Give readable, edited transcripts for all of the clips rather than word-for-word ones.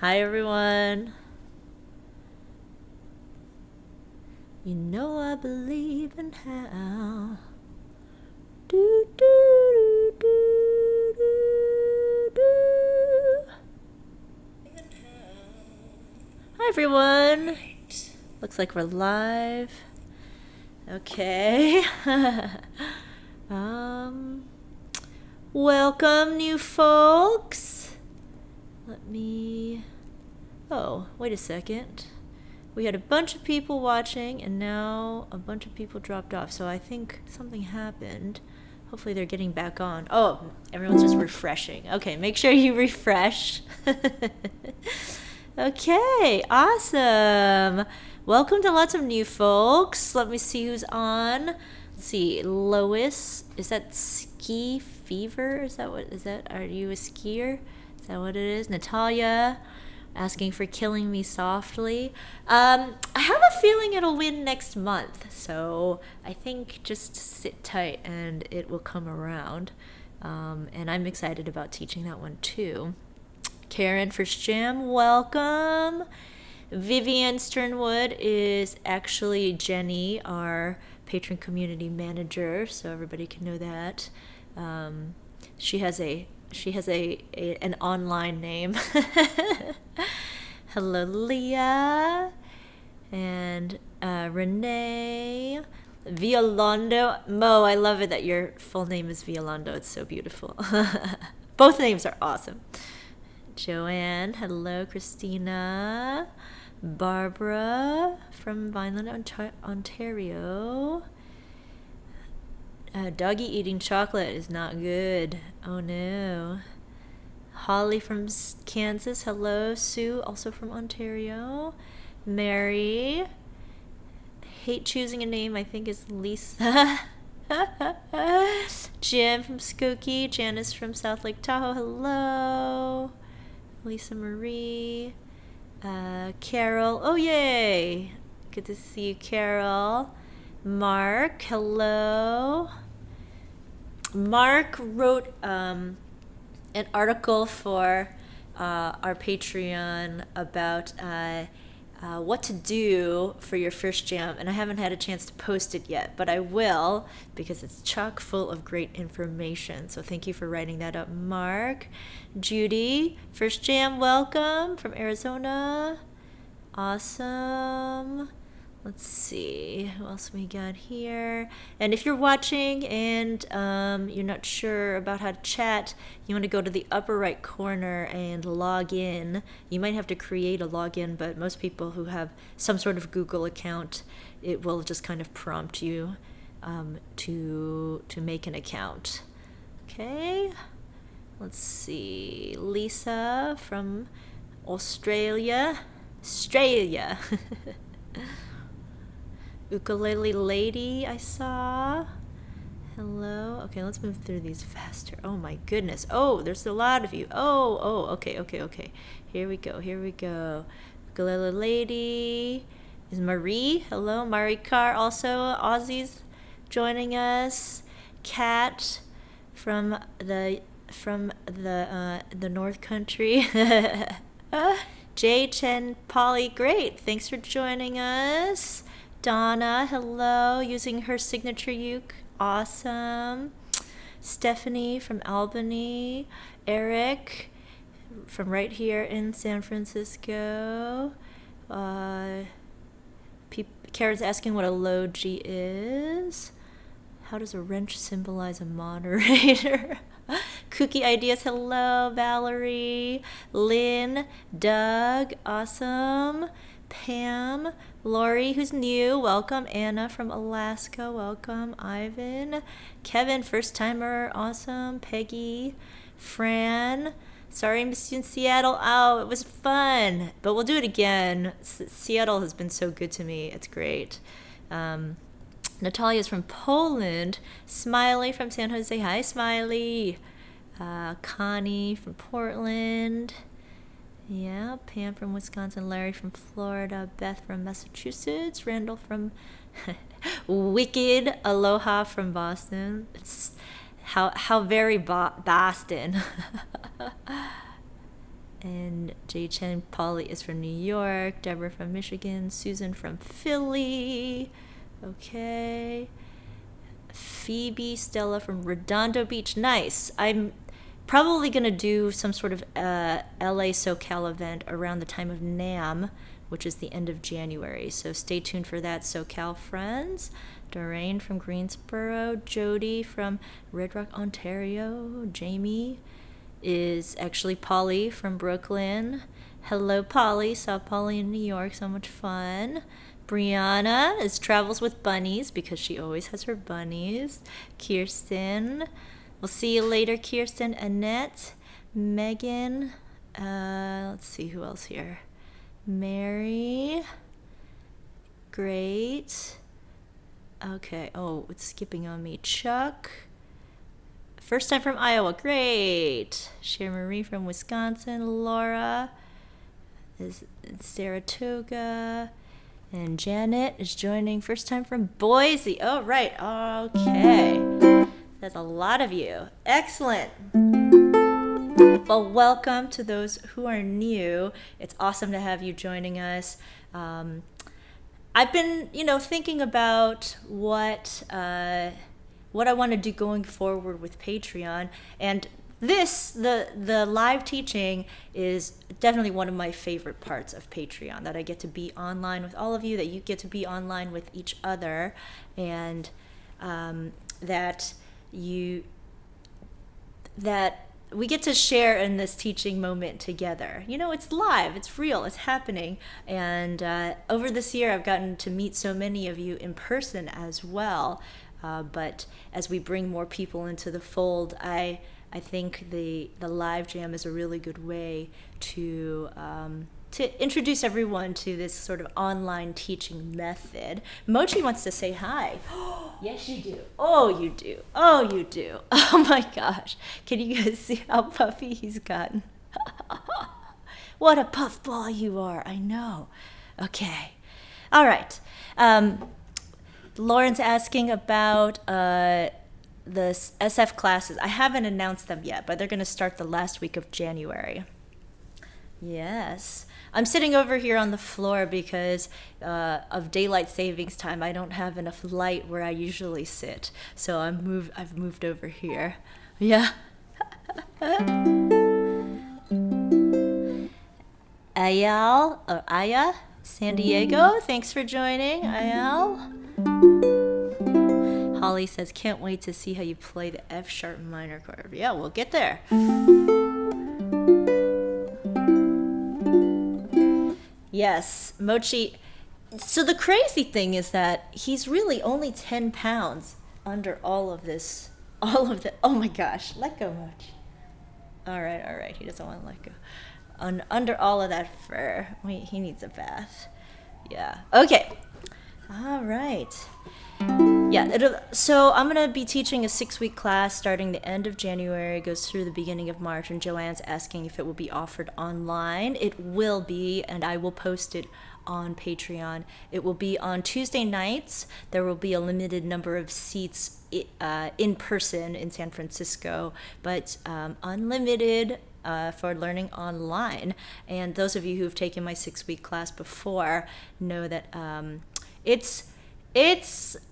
Hi everyone. You know I believe in how. Do do do do do. Hi everyone. Looks like we're live. Okay. Welcome new folks. Oh, wait a second. We had a bunch of people watching and now a bunch of people dropped off. So I think something happened. Hopefully they're getting back on. Oh, everyone's just refreshing. Okay, make sure you refresh. Okay, awesome. Welcome to lots of new folks. Let me see who's on. Let's see, Lois. Is that Ski Fever? Is that? Are you a skier? Is that what it is? Natalia, asking for Killing Me Softly. I have a feeling it'll win next month, so I think just sit tight and it will come around. And I'm excited about teaching that one too. Karen First Jam, welcome. Vivian Sternwood is actually Jenny, our patron community manager, so everybody can know that. She has an online name. Hello, Leah and Renee. Violando. Mo, I love it that your full name is Violando. It's so beautiful. Both names are awesome. Joanne. Hello, Christina. Barbara from Vineland, Ontario. Doggy eating chocolate is not good. Oh no. Holly from Kansas. Hello. Sue, also from Ontario. Mary. Hate choosing a name. I think is Lisa. Jim from Skokie. Janice from South Lake Tahoe. Hello. Lisa Marie. Carol. Oh, yay. Good to see you, Carol. Mark. Hello. Mark wrote an article for our Patreon about what to do for your first jam, and I haven't had a chance to post it yet, but I will because it's chock full of great information. So thank you for writing that up, Mark. Judy, first jam, welcome from Arizona. Awesome. Let's see, who else we got here? And if you're watching and you're not sure about how to chat, you want to go to the upper right corner and log in. You might have to create a login, but most people who have some sort of Google account, it will just kind of prompt you to make an account. Okay, let's see. Lisa from Australia. Ukulele Lady, I saw. Hello. Okay, let's move through these faster. Oh my goodness. Oh, there's a lot of you. Okay. Here we go. Ukulele Lady is Marie. Hello, Marie Carr. Also, Aussies joining us. Kat from the North Country. Jay Chen Polly, great. Thanks for joining us. Donna, hello, using her signature uke. Awesome. Stephanie from Albany. Eric from right here in San Francisco. Karen's asking what a low G is. How does a wrench symbolize a moderator? Kooky Ideas, hello, Valerie. Lynn, Doug, awesome. Pam, Lori, who's new, welcome. Anna from Alaska, welcome. Ivan, Kevin, first timer, awesome. Peggy, Fran, sorry I missed you in Seattle. Oh, it was fun, but we'll do it again. Seattle has been so good to me. It's great. Natalia's from Poland. Smiley from San Jose. Hi, Smiley. Connie from Portland. Yeah, Pam from Wisconsin, Larry from Florida, Beth from Massachusetts, Randall from Wicked, Aloha from Boston. It's how very Boston. And Jay Chen, Polly is from New York, Deborah from Michigan, Susan from Philly. Okay. Phoebe, Stella from Redondo Beach. Nice. I'm probably going to do some sort of LA SoCal event around the time of NAMM, which is the end of January. So stay tuned for that, SoCal friends. Doreen from Greensboro. Jody from Red Rock, Ontario. Jamie is actually Polly from Brooklyn. Hello, Polly. Saw Polly in New York. So much fun. Brianna is Travels with Bunnies because she always has her bunnies. Kirsten. We'll see you later, Kirsten. Annette. Megan. Let's see who else here. Mary. Great. Okay. Oh, it's skipping on me. Chuck. First time from Iowa. Great. Cher Marie from Wisconsin. Laura is in Saratoga. And Janet is joining first time from Boise. Oh, right. Okay. That's a lot of you. Excellent. Well, welcome to those who are new. It's awesome to have you joining us. I've been, thinking about what I want to do going forward with Patreon, and the live teaching is definitely one of my favorite parts of Patreon, that I get to be online with all of you, that you get to be online with each other, and that we get to share in this teaching moment together. It's live, it's real, it's happening. And over this year, I've gotten to meet so many of you in person as well. But as we bring more people into the fold, I think the live jam is a really good way to introduce everyone to this sort of online teaching method. Mochi wants to say hi. Yes, you do. Oh, you do. Oh, you do. Oh my gosh. Can you guys see how puffy he's gotten? What a puffball you are. I know. Okay. All right. Lauren's asking about the SF classes. I haven't announced them yet, but they're going to start the last week of January. Yes. I'm sitting over here on the floor because of daylight savings time. I don't have enough light where I usually sit, so I've moved over here. Yeah. Ayal, or Aya, San Diego, thanks for joining, Ayal. Holly says, can't wait to see how you play the F sharp minor chord. Yeah, we'll get there. Yes, Mochi. So the crazy thing is that he's really only 10 pounds under all of this. Oh my gosh, let go, Mochi. All right. He doesn't want to let go. Under all of that fur. He needs a bath. Yeah. Okay. All right. Yeah, so I'm going to be teaching a 6-week class starting the end of January, goes through the beginning of March, and Joanne's asking if it will be offered online. It will be, and I will post it on Patreon. It will be on Tuesday nights. There will be a limited number of seats in person in San Francisco, but unlimited for learning online. And those of you who've taken my 6-week class before know that it's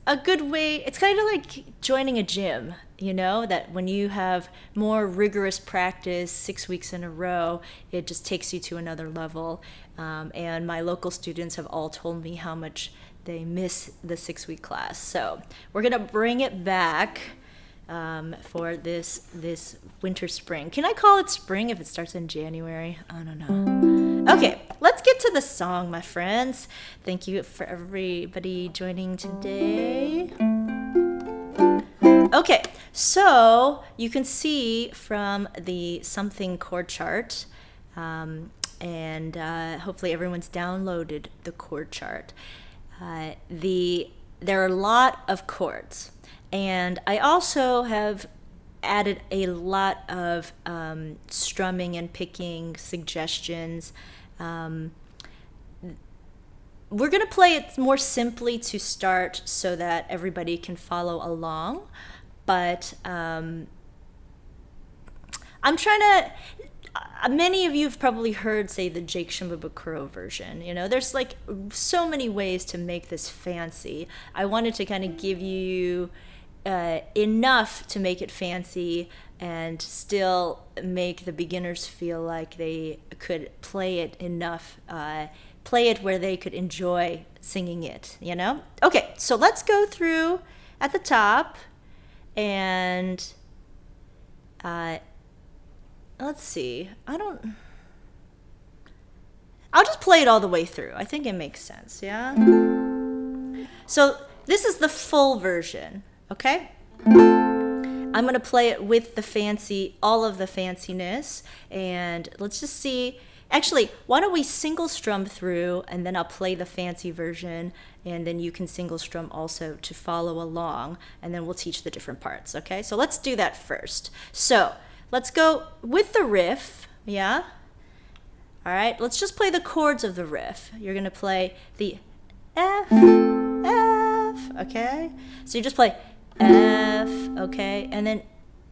a good way. It's kind of like joining a gym, that when you have more rigorous practice 6 weeks in a row, it just takes you to another level. And my local students have all told me how much they miss the 6-week class. So we're going to bring it back for this winter spring. Can I call it spring if it starts in January? I don't know. Okay, let's get to the song, my friends. Thank you for everybody joining today. Okay, so you can see from the something chord chart, and hopefully everyone's downloaded the chord chart. There are a lot of chords, and I also have added a lot of strumming and picking suggestions. We're going to play it more simply to start so that everybody can follow along, but I'm trying to many of you have probably heard, say, the Jake Shimabukuro version. You know, there's like so many ways to make this fancy. I wanted to kind of give you enough to make it fancy and still make the beginners feel like they could play it enough, play it where they could enjoy singing it, you know? Okay, so let's go through at the top and let's see. I'll just play it all the way through. I think it makes sense, yeah? So this is the full version, okay? I'm going to play it with the fancy, all of the fanciness, and let's just see. Actually, why don't we single strum through, and then I'll play the fancy version, and then you can single strum also to follow along, and then we'll teach the different parts, okay? So let's do that first. So let's go with the riff, yeah? All right, let's just play the chords of the riff. You're going to play the F, okay? So you just play F, okay, and then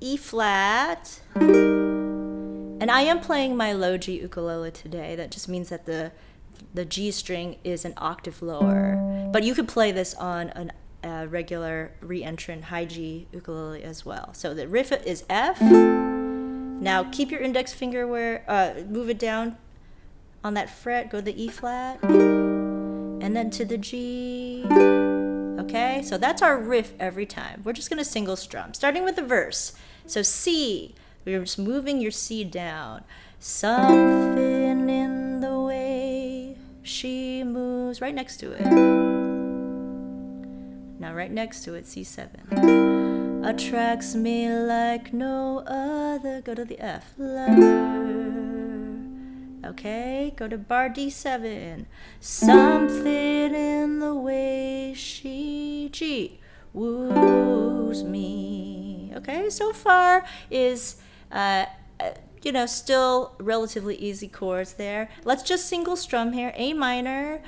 E flat. And I am playing my low G ukulele today. That just means that the G string is an octave lower. But you could play this on a regular re-entrant high G ukulele as well. So the riff is F. Now keep your index finger where, move it down on that fret, go to the E flat, and then to the G. Okay, so that's our riff every time. We're just gonna single strum, starting with the verse. So C, we're just moving your C down. Something in the way she moves, right next to it. Now right next to it, C7. Attracts me like no other. Go to the F, lover. Okay, go to bar D7. Something in the way she G woos me. Okay, so far is you know, still relatively easy chords there. Let's just single strum here. A minor.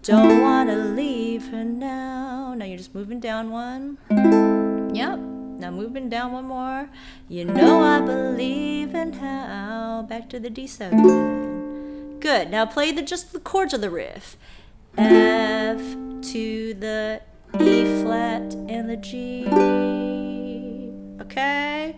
Don't wanna leave her now. Now you're just moving down one. Yep. Now moving down one more. You know I believe in how. Back to the D7. Good. Now play just the chords of the riff. F to the E flat and the G. Okay.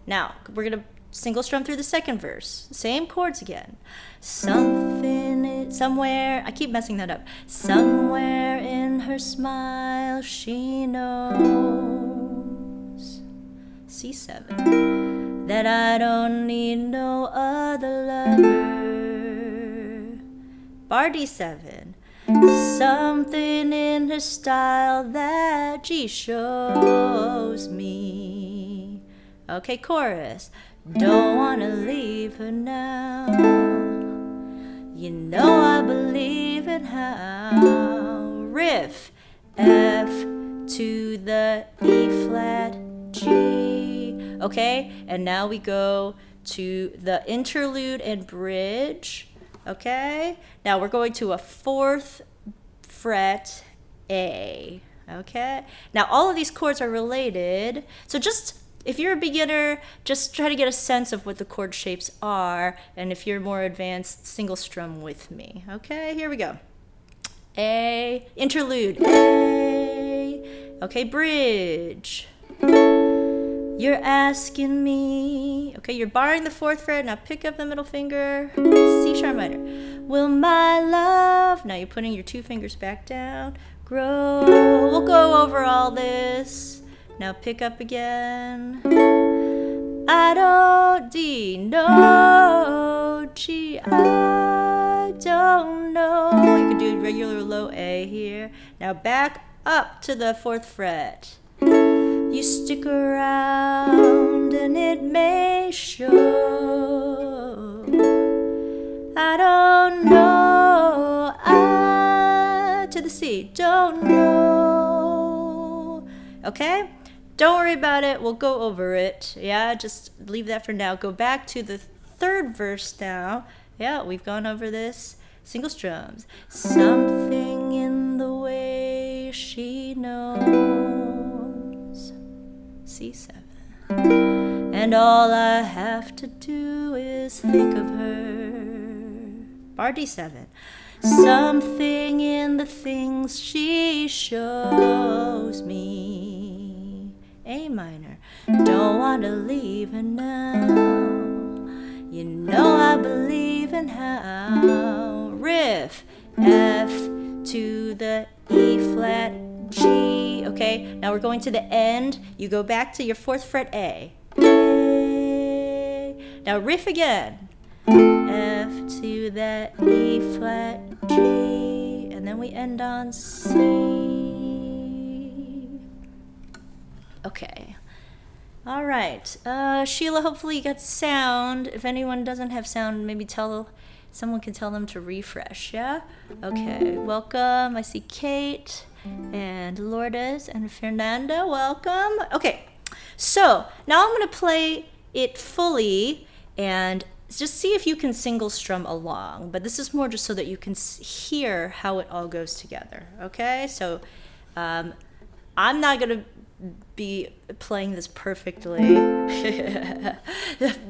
Now we're gonna single strum through the second verse. Same chords again. Something, somewhere. I keep messing that up. Somewhere in her smile she knows. C7. That I don't need no other lover. Bar D7. Something in her style that G shows me. Okay, chorus. Don't wanna leave her now. You know I believe in how. Riff. F to the E flat G. Okay, and now we go to the interlude and bridge. Okay, now we're going to a 4th fret A. Okay, now all of these chords are related. So just, if you're a beginner, just try to get a sense of what the chord shapes are. And if you're more advanced, single strum with me. Okay, here we go. A, interlude, A. Okay, bridge. You're asking me. Okay, you're barring the 4th fret. Now pick up the middle finger. C sharp minor. Will my love. Now you're putting your 2 fingers back down. Grow. We'll go over all this. Now pick up again. I don't D. No G. I don't know. You can do regular low A here. Now back up to the 4th fret. You stick around and it may show. I don't know. I to the C. Don't know. Okay? Don't worry about it. We'll go over it. Yeah, just leave that for now. Go back to the 3rd verse now. Yeah, we've gone over this. Single strums. Something in the way she knows. C7. and all I have to do is think of her. Bar D7. Something in the things she shows me. A minor. Don't want to leave her now. You know I believe in how. Riff. F to the E flat G. Okay, now we're going to the end. You go back to your 4th fret A. Now riff again. F to the E flat G, and then we end on C. Okay. All right. Sheila, hopefully you got sound. If anyone doesn't have sound, maybe someone can tell them to refresh, yeah? Okay. Welcome. I see Kate and Lourdes and Fernanda. Welcome. Okay. So now I'm going to play it fully and just see if you can single strum along. But this is more just so that you can hear how it all goes together. Okay? So I'm not going to be playing this perfectly.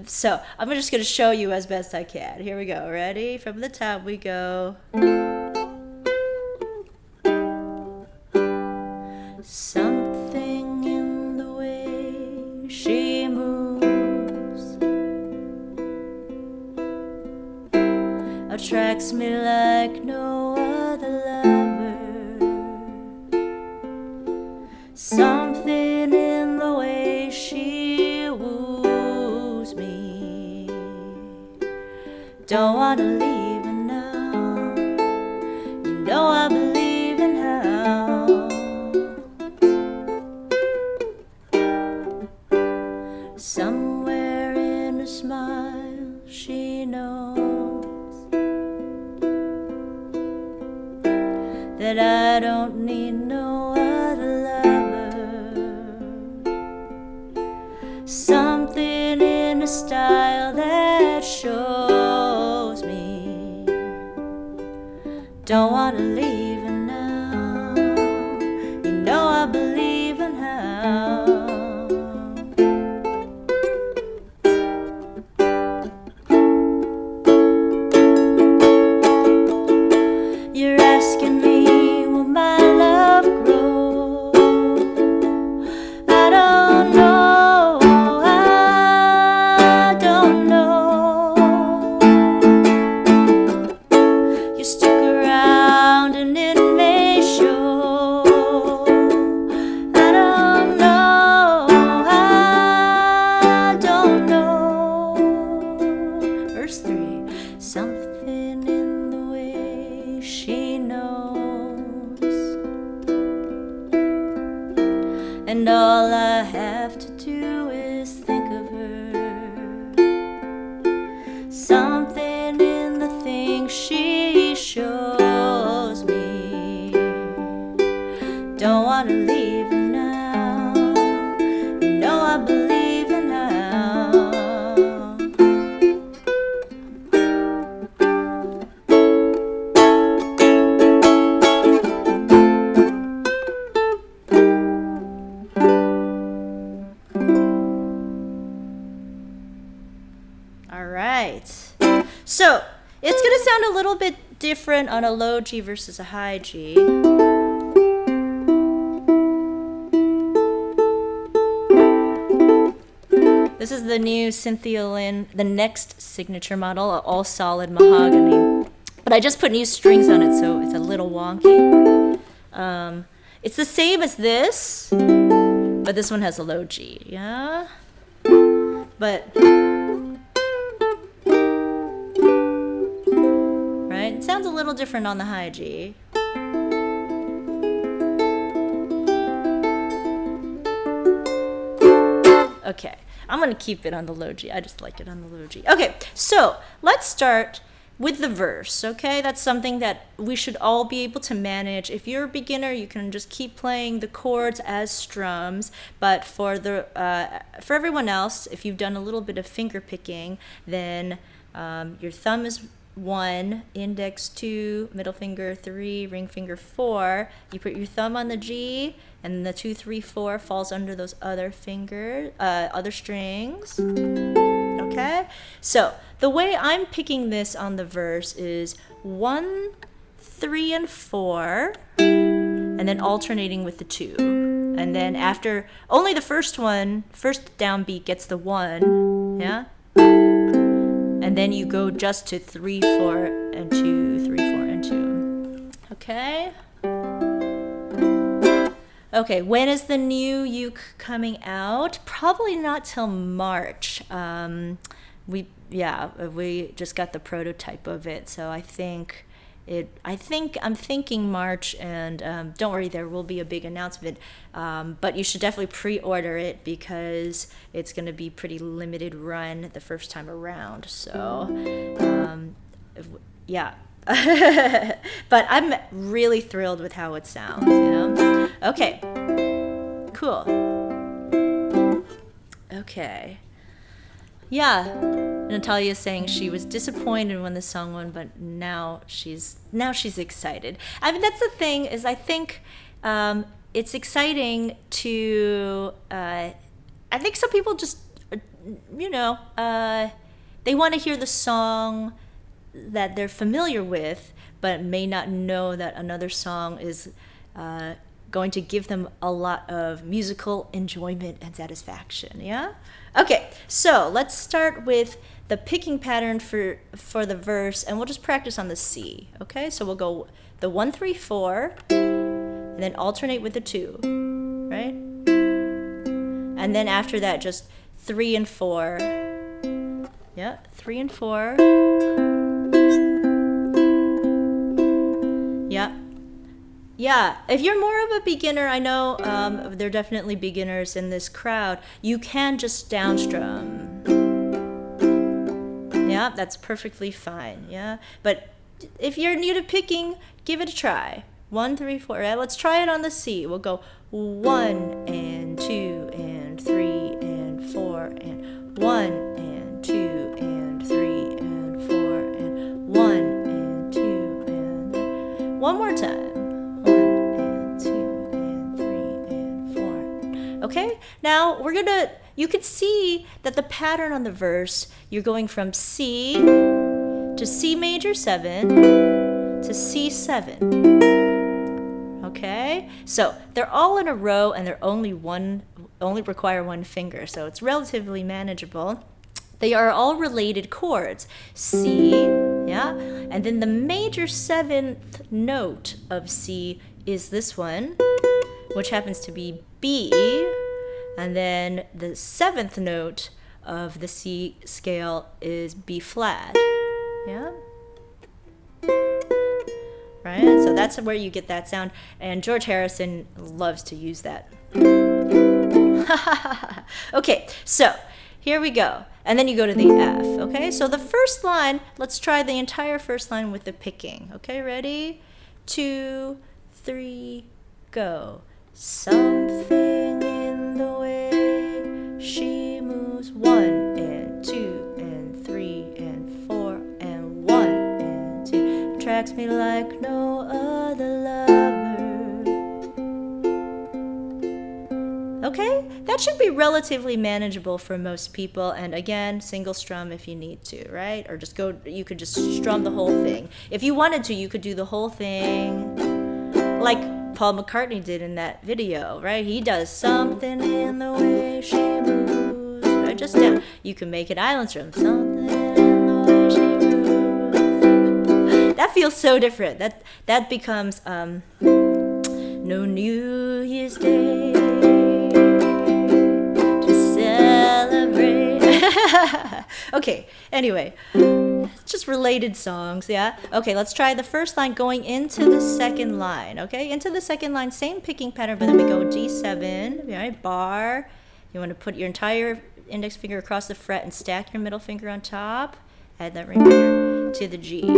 So I'm just going to show you as best I can. Here we go. Ready? From the top we go. Something in the way she moves attracts me like no other lover. Something in the way she woos me. Don't want to leave her now. You know I believe in how. Somewhere in a smile she knows that I don't need no other lover. Something in a style that shows me. Don't want to leave her now. You know I believe in how. You're asking me, will my love grow? I don't know, I don't know. You stick around and it may show. I don't know, I don't know. Verse 3. Something in the way she knows, and all I have to do is think of her. Something in the things she shows me. Don't want to leave her now. You know I believe in how. All right. So it's going to sound a little bit different on a low G versus a high G. This is the new Cynthia Lynn, the next signature model, all solid mahogany. But I just put new strings on it, so it's a little wonky. It's the same as this, but this one has a low G, yeah? But, right? It sounds a little different on the high G. Okay, I'm going to keep it on the low G. I just like it on the low G. Okay, so let's start with the verse, okay? That's something that we should all be able to manage. If you're a beginner, you can just keep playing the chords as strums, but for everyone else, if you've done a little bit of finger picking, then your thumb is 1, index 2, middle finger 3, ring finger 4. You put your thumb on the G, and the 2, 3, 4 falls under those other other strings. Okay? So the way I'm picking this on the verse is 1, 3, and 4, and then alternating with the 2. And then after, only the first downbeat gets the 1, yeah? And then you go just to 3, 4, and 2, 3, 4, and 2. Okay? Okay, when is the new uke coming out? Probably not till March. We just got the prototype of it, so I'm thinking March, and don't worry, there will be a big announcement. But you should definitely pre-order it because it's going to be pretty limited run the first time around. So, yeah. But I'm really thrilled with how it sounds, you know? Okay. Cool. Okay. Yeah. Natalia's saying she was disappointed when the song won, but now she's excited. I mean, that's the thing, is I think it's exciting to I think some people just they want to hear the song that they're familiar with, but may not know that another song is going to give them a lot of musical enjoyment and satisfaction. Yeah? Okay, so let's start with the picking pattern for the verse, and we'll just practice on the C. Okay, so we'll go the 1, 3, 4, and then alternate with the 2, right? And then after that, just 3 and 4. Yeah, 3 and 4. Yeah. Yeah, if you're more of a beginner, I know there are definitely beginners in this crowd, you can just downstrum. Yeah, that's perfectly fine, yeah? But if you're new to picking, give it a try. 1, 3, 4, right? Let's try it on the C. We'll go 1 and 2 and 3 and 4 and 1 and 2 and 3 and 4 and 1 and 2 and 3. One more time. Okay, now you can see that the pattern on the verse, you're going from C to C major 7 to C7. Okay, so they're all in a row and they're only require one finger, so it's relatively manageable. They are all related chords. C, yeah, and then the major 7th note of C is this one, which happens to be B, and then the 7th note of the C scale is B flat. Yeah? Right? So that's where you get that sound, and George Harrison loves to use that. Okay, so here we go. And then you go to the F, okay? So the first line, let's try the entire first line with the picking. Okay, ready? 2, 3, go. Something in the way she moves, 1 and 2 and 3 and 4 and 1 and 2, attracts me like no other lover. Okay, that should be relatively manageable for most people, and again, single strum if you need to, right? Or you could just strum the whole thing. If you wanted to, you could do the whole thing like Paul McCartney did in that video, right? He does something in the way she moves, right? Just down. You can make it island strum. Something in the way she moves. That feels so different. That becomes no New Year's Day to celebrate. Okay, anyway. Just related songs, yeah? Okay, let's try the first line going into the second line, okay? Into the second line, same picking pattern, but then we go G7, right? Bar. You want to put your entire index finger across the fret and stack your middle finger on top. Add that ring finger to the G.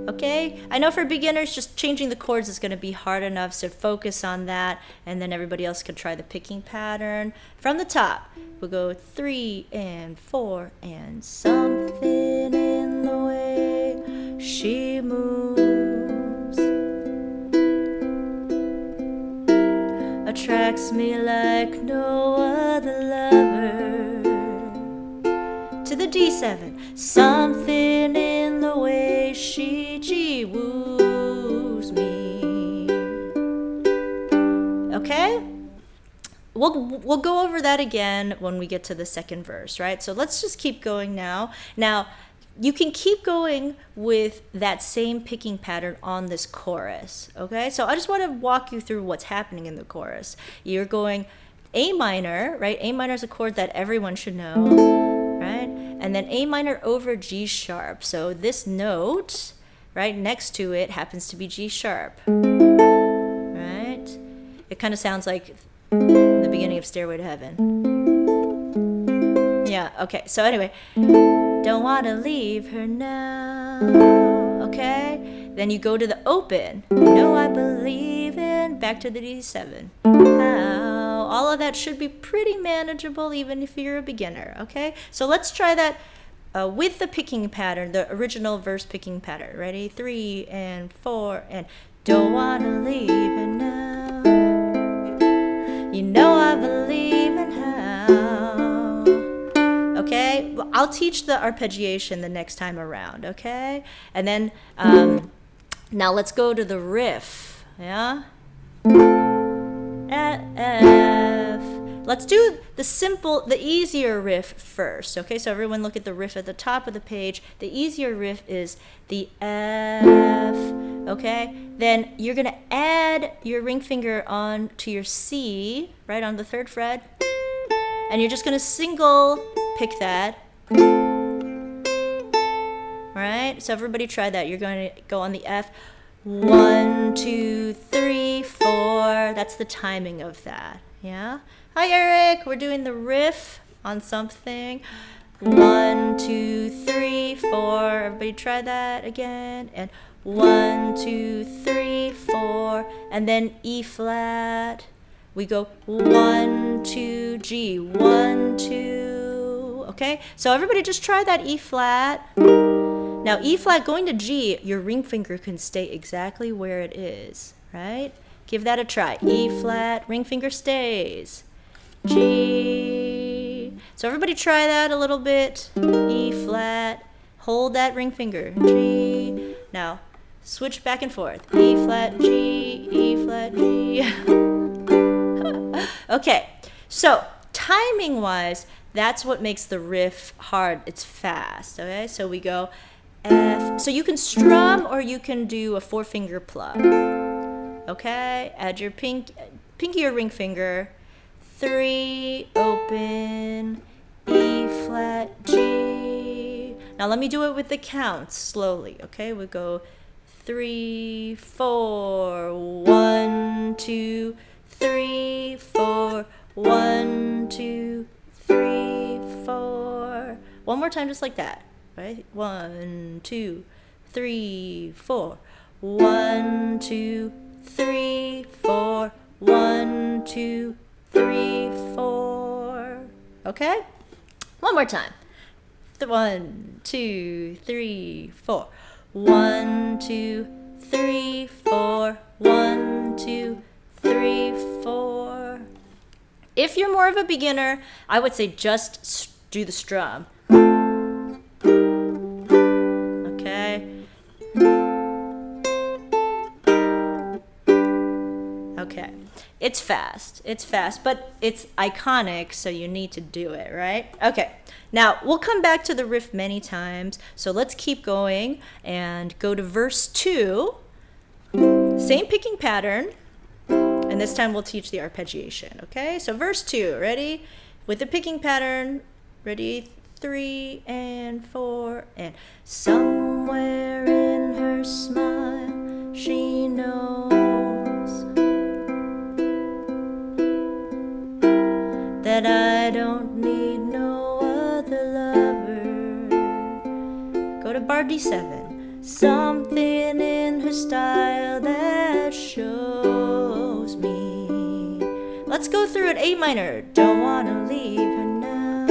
Okay? I know for beginners, just changing the chords is going to be hard enough, so focus on that, and then everybody else can try the picking pattern. From the top, we'll go 3 and 4 and something in the way she moves, attracts me like no other lover. To the D7, something in the way she woos me. Okay? We'll go over that again when we get to the second verse, right? So let's just keep going now. Now, you can keep going with that same picking pattern on this chorus, okay? So I just want to walk you through what's happening in the chorus. You're going A minor, right? A minor is a chord that everyone should know, right? And then A minor over G sharp. So this note, right, next to it happens to be G sharp, right? It kind of sounds like the beginning of Stairway to Heaven. Yeah, okay. So anyway, don't want to leave her now, okay? Then you go to the open. You know I believe in, back to the D7. How? All of that should be pretty manageable even if you're a beginner, okay? So let's try that with the picking pattern, the original verse picking pattern. Ready? 3 and 4 and don't want to leave her now. You know I believe in how. Okay, well, I'll teach the arpeggiation the next time around, okay? And then, now let's go to the riff, yeah? F. Let's do the easier riff first, okay? So everyone look at the riff at the top of the page. The easier riff is the F, okay? Then you're gonna add your ring finger on to your C, right on the 3rd fret. And you're just gonna single pick that. All right, so everybody try that. You're going to go on the F. 1, 2, 3, 4. That's the timing of that. Yeah. Hi, Eric. We're doing the riff on something. 1, 2, 3, 4. Everybody try that again. And 1, 2, 3, 4. And then E flat. We go 1, 2, G. 1, 2. Okay. So everybody just try that E flat. Now, E flat going to G, your ring finger can stay exactly where it is, right? Give that a try. E flat, ring finger stays. G. So everybody try that a little bit. E flat, hold that ring finger. G. Now, switch back and forth. E flat, G, E flat, G. Okay, so timing-wise, that's what makes the riff hard. It's fast, okay? So we go F. So you can strum or you can do a 4-finger plug. Okay, add your pinky or ring finger. 3, open, E flat, G. Now let me do it with the counts slowly, okay? We go 3, 4, 1, 2, 3, 4, 1, 2, 3, 4. One more time, just like that. Right? 1, 2, 3, 4. 1, 2, 3, 4. 1, 2, 3, 4. Okay? One more time. 1, 2, 3, 4. 1, 2, 3, 4. 1, 2, 3, 4. If you're more of a beginner, I would say just do the strum. Okay, it's fast, but it's iconic, so you need to do it, right? Okay, now we'll come back to the riff many times, so let's keep going and go to verse 2. Same picking pattern, and this time we'll teach the arpeggiation, okay? So verse 2, ready? With the picking pattern, ready? 3 and 4, and somewhere in her smile she knows that I don't need no other lover. Go to bar D7. Something in her style that shows me. Let's go through it. A minor. Don't wanna leave her now.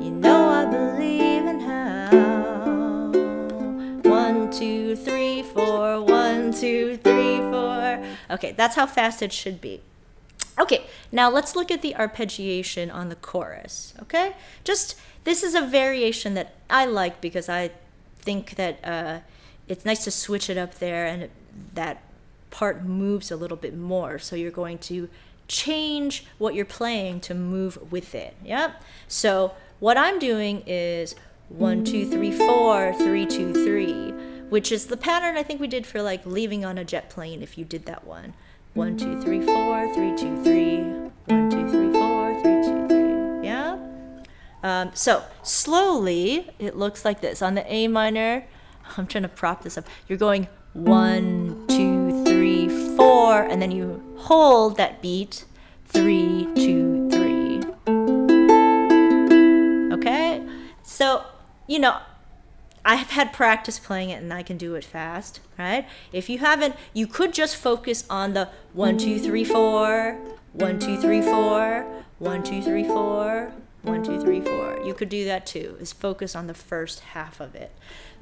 You know I believe in how. Okay, that's how fast it should be. Okay, now let's look at the arpeggiation on the chorus, okay? This is a variation that I like because I think that it's nice to switch it up there, and that part moves a little bit more. So you're going to change what you're playing to move with it, yeah? So what I'm doing is 1, 2, 3, 4, 3, 2, 3, which is the pattern I think we did for like leaving on a jet plane if you did that one. 1, 2, 3, 4, 3, 2, 3, 1, 2, 3, 4, 3, 2, 3, yeah? So slowly, it looks like this. On the A minor, I'm trying to prop this up. You're going 1, 2, 3, 4, and then you hold that beat, 3, 2, 3. Okay? So, you know, I have had practice playing it and I can do it fast, right? If you haven't, you could just focus on the 1, 2, 3, 4, 1, 2, 3, 4, 1, 2, 3, 4, 1, 2, 3, 4. You could do that too, is focus on the first half of it.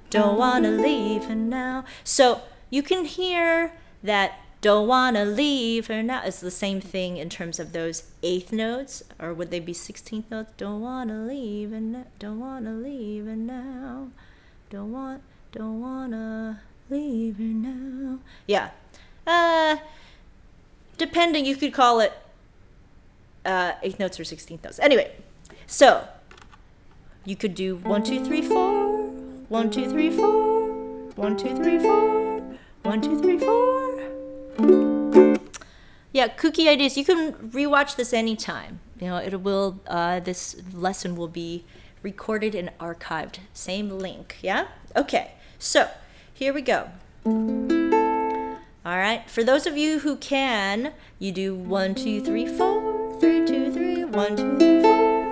Don't wanna leave her now. So you can hear that don't wanna leave her now. It's the same thing in terms of those eighth notes, or would they be 16th notes? Don't wanna leave her now. Don't wanna leave her now. Don't wanna leave her now. Yeah. Depending, you could call it eighth notes or 16th notes. Anyway, so you could do 1, 2, 3, 4, 1, 2, 3, 4, 1, 2, 3, 4, 1, 2, 3, 4. Yeah, kooky ideas. You can rewatch this anytime. You know, it will. This lesson will be recorded and archived. Same link, yeah? Okay, so here we go. All right, for those of you who can, you do 1, 2, 3, 4, 3, 2, 3, 1, 2, 3, 4.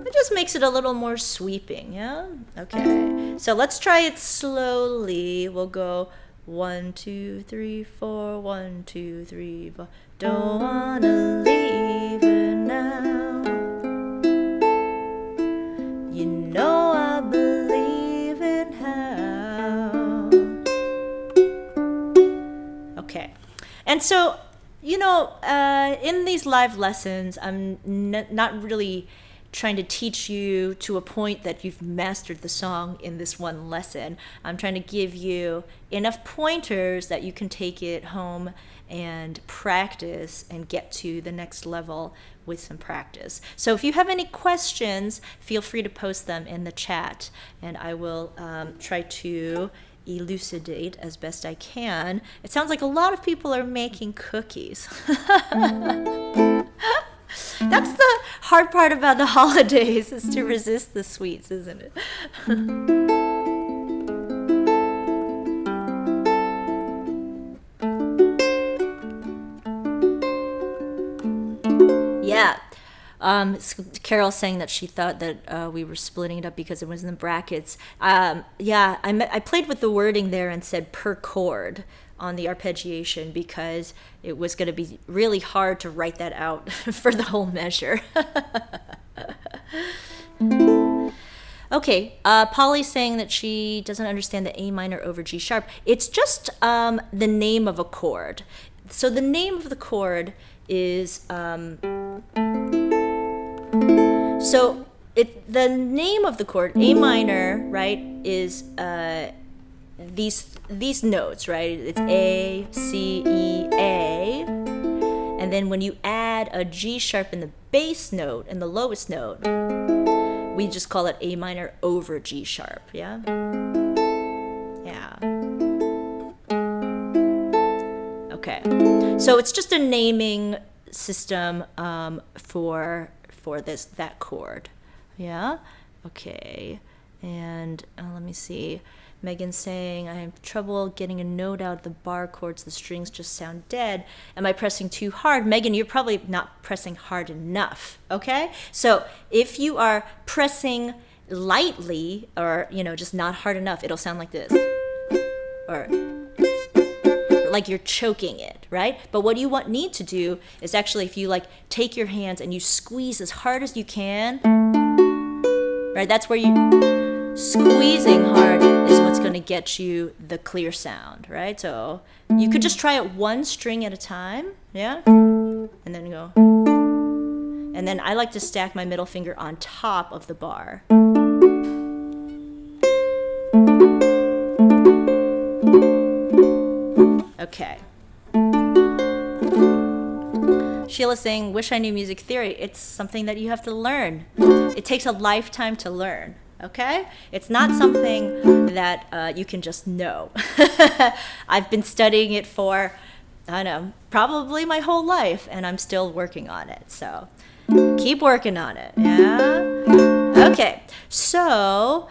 It just makes it a little more sweeping, yeah? Okay, so let's try it slowly. We'll go 1, 2, 3, 4, 1, 2, 3, 4. Don't wanna leave her now. You know I believe in how. Okay. And so, you know, in these live lessons, I'm not really trying to teach you to a point that you've mastered the song in this one lesson. I'm trying to give you enough pointers that you can take it home and practice and get to the next level with some practice. So if you have any questions, feel free to post them in the chat, and I will try to elucidate as best I can. It sounds like a lot of people are making cookies. That's the hard part about the holidays, is to resist the sweets, isn't it? Yeah. Carol saying that she thought that we were splitting it up because it was in the brackets. Yeah, I played with the wording there and said per chord on the arpeggiation because it was going to be really hard to write that out for the whole measure. Okay, Polly's saying that she doesn't understand the A minor over G sharp. It's just the name of a chord. So the name of the chord is the name of the chord, A minor, right, is these notes, right? It's A, C, E, A. And then when you add a G sharp in the bass note and the lowest note, we just call it A minor over G sharp, yeah? Yeah. Okay. So it's just a naming system for that chord. Yeah? Okay. And let me see. Megan's saying, I have trouble getting a note out of the bar chords. The strings just sound dead. Am I pressing too hard? Megan, you're probably not pressing hard enough, okay? So if you are pressing lightly or, just not hard enough, it'll sound like this. Or like you're choking it, right? But what you need to do is actually, if you take your hands and you squeeze as hard as you can, right? That's where you squeezing hard is what's going to get you the clear sound, right? So you could just try it one string at a time, yeah? And then go. And then I like to stack my middle finger on top of the bar. Okay. Sheila's saying, wish I knew music theory. It's something that you have to learn. It takes a lifetime to learn, okay? It's not something that you can just know. I've been studying it for, I don't know, probably my whole life, and I'm still working on it. So keep working on it, yeah? Okay, so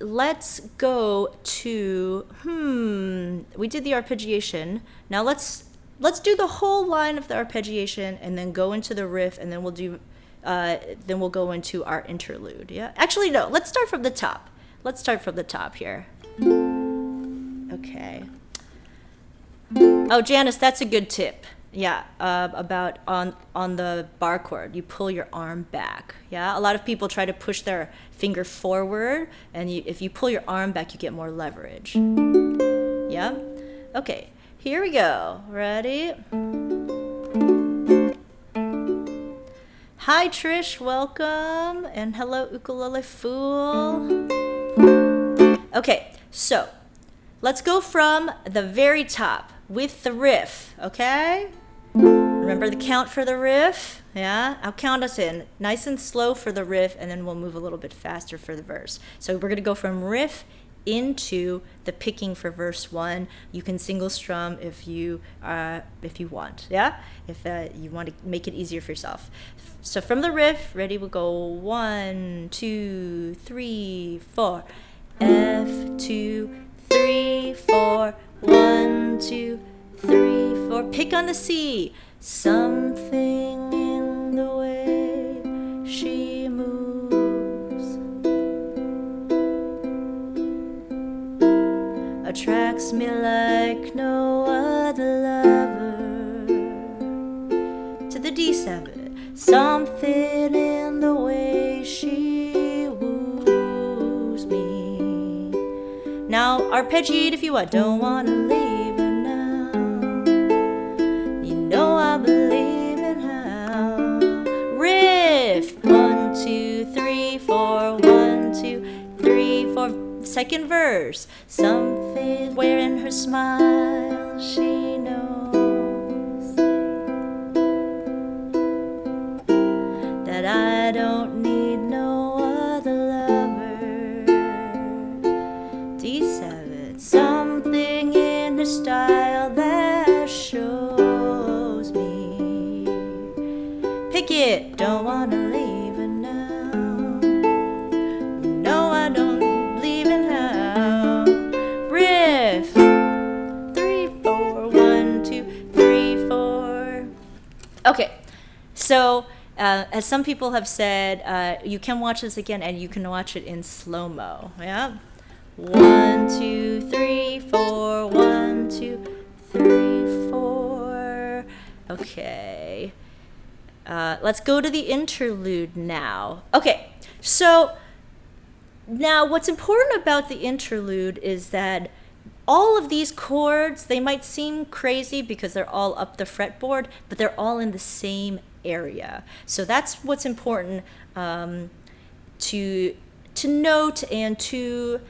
let's go to, we did the arpeggiation. Now let's do the whole line of the arpeggiation and then go into the riff, and then we'll go into our interlude. Yeah. Actually, no. Let's start from the top. Let's start from the top here. Okay. Oh, Janice, that's a good tip. Yeah. About on the bar chord, you pull your arm back. Yeah. A lot of people try to push their finger forward, and if you pull your arm back, you get more leverage. Yeah. Okay. Here we go. Ready? Hi, Trish. Welcome. And hello, Ukulele Fool. Okay, so let's go from the very top with the riff, okay? Remember the count for the riff? Yeah? I'll count us in. Nice and slow for the riff, and then we'll move a little bit faster for the verse. So we're going to go from riff into the picking for verse 1. You can single strum if you want, yeah? If you want to make it easier for yourself. So from the riff, ready, we'll go 1, 2, 3, 4. F, 2, 3, 4. 1, 2, 3, 4. Pick on the C. Something in the way she moves attracts me like no other lover. To the D7. Something in the way she woos me. Now arpeggiate if you want. Don't wanna leave her now. You know I believe in how. Riff. 1, 2, 3, 4. 1, 2, 3, 4. Second verse. Something where in her smile she knows that I don't need no other lover. D7. Something in her style that shows me. Pick it. Don't wanna leave her now. No, I don't. Riff. 3, 4. 1, 2, 3, 4. Okay, so as some people have said, you can watch this again and you can watch it in slow-mo. Yeah. 1, 2, 3, 4. 1, 2, 3, 4. Okay. Let's go to the interlude now. Okay, so now what's important about the interlude is that all of these chords, they might seem crazy because they're all up the fretboard, but they're all in the same area. So that's what's important to note, and to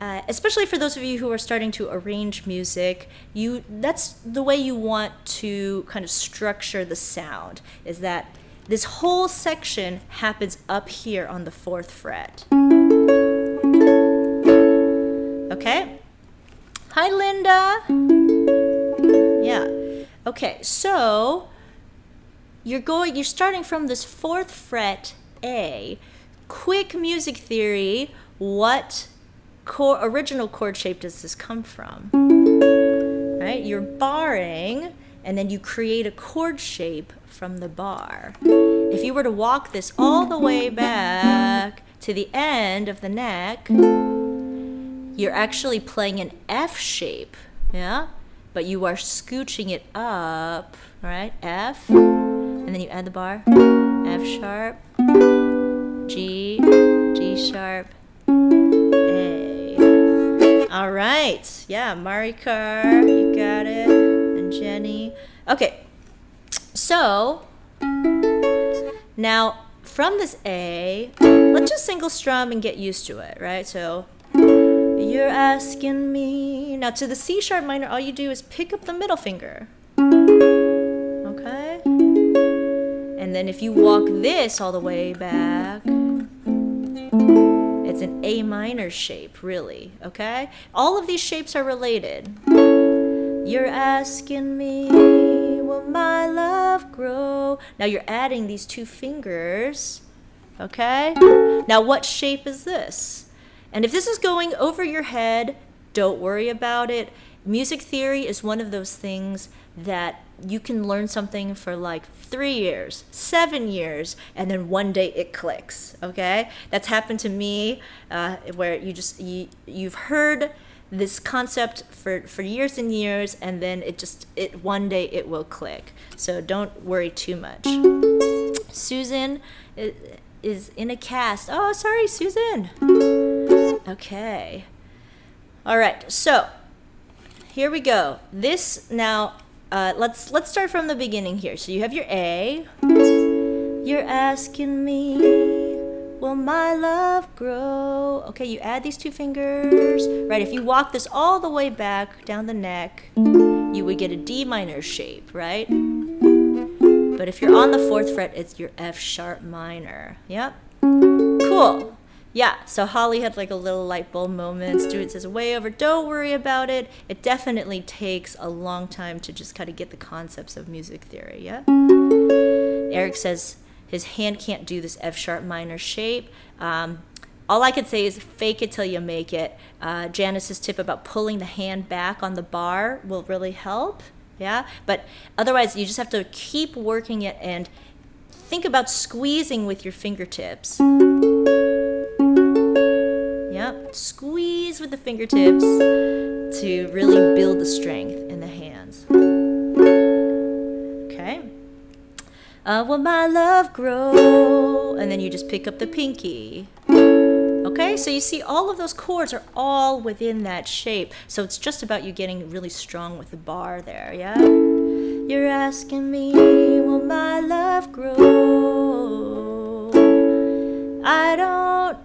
especially for those of you who are starting to arrange music, that's the way you want to kind of structure the sound, is that this whole section happens up here on the 4th fret. Okay? Hi, Linda. Yeah. Okay, so you're starting from this 4th fret A. Quick music theory, what original chord shape does this come from? Right? You're barring, and then you create a chord shape from the bar. If you were to walk this all the way back to the end of the neck, you're actually playing an F shape, yeah? But you are scooching it up, right? F, and then you add the bar, F sharp, G, G sharp, All right. Yeah, Marikar, you got it. And Jenny. Okay. So now from this A, let's just single strum and get used to it, right? So you're asking me. Now to the C sharp minor, all you do is pick up the middle finger. Okay? And then if you walk this all the way back, it's an A minor shape, really, okay? All of these shapes are related. You're asking me, will my love grow? Now you're adding these two fingers, okay? Now what shape is this? And if this is going over your head, don't worry about it. Music theory is one of those things that you can learn something for like 3 years, 7 years, and then one day it clicks, okay? That's happened to me, where you've heard this concept for years and years, and then one day it will click. So don't worry too much. Susan is in a cast. Oh, sorry, Susan. Okay. All right, so here we go. This now, let's start from the beginning here. So you have your A. You're asking me, will my love grow? Okay, you add these two fingers. Right, if you walk this all the way back down the neck, you would get a D minor shape, right? But if you're on the 4th fret, it's your F sharp minor. Yep. Cool. Yeah, so Holly had like a little light bulb moment. Stuart says, way over, don't worry about it. It definitely takes a long time to just kind of get the concepts of music theory, yeah? Eric says his hand can't do this F sharp minor shape. All I could say is fake it till you make it. Janice's tip about pulling the hand back on the bar will really help, yeah? But otherwise, you just have to keep working it and think about squeezing with your fingertips. Yep, squeeze with the fingertips to really build the strength in the hands. Okay. Will my love grow? And then you just pick up the pinky. Okay, so you see all of those chords are all within that shape. So it's just about you getting really strong with the bar there, yeah? You're asking me, will my love grow? I don't.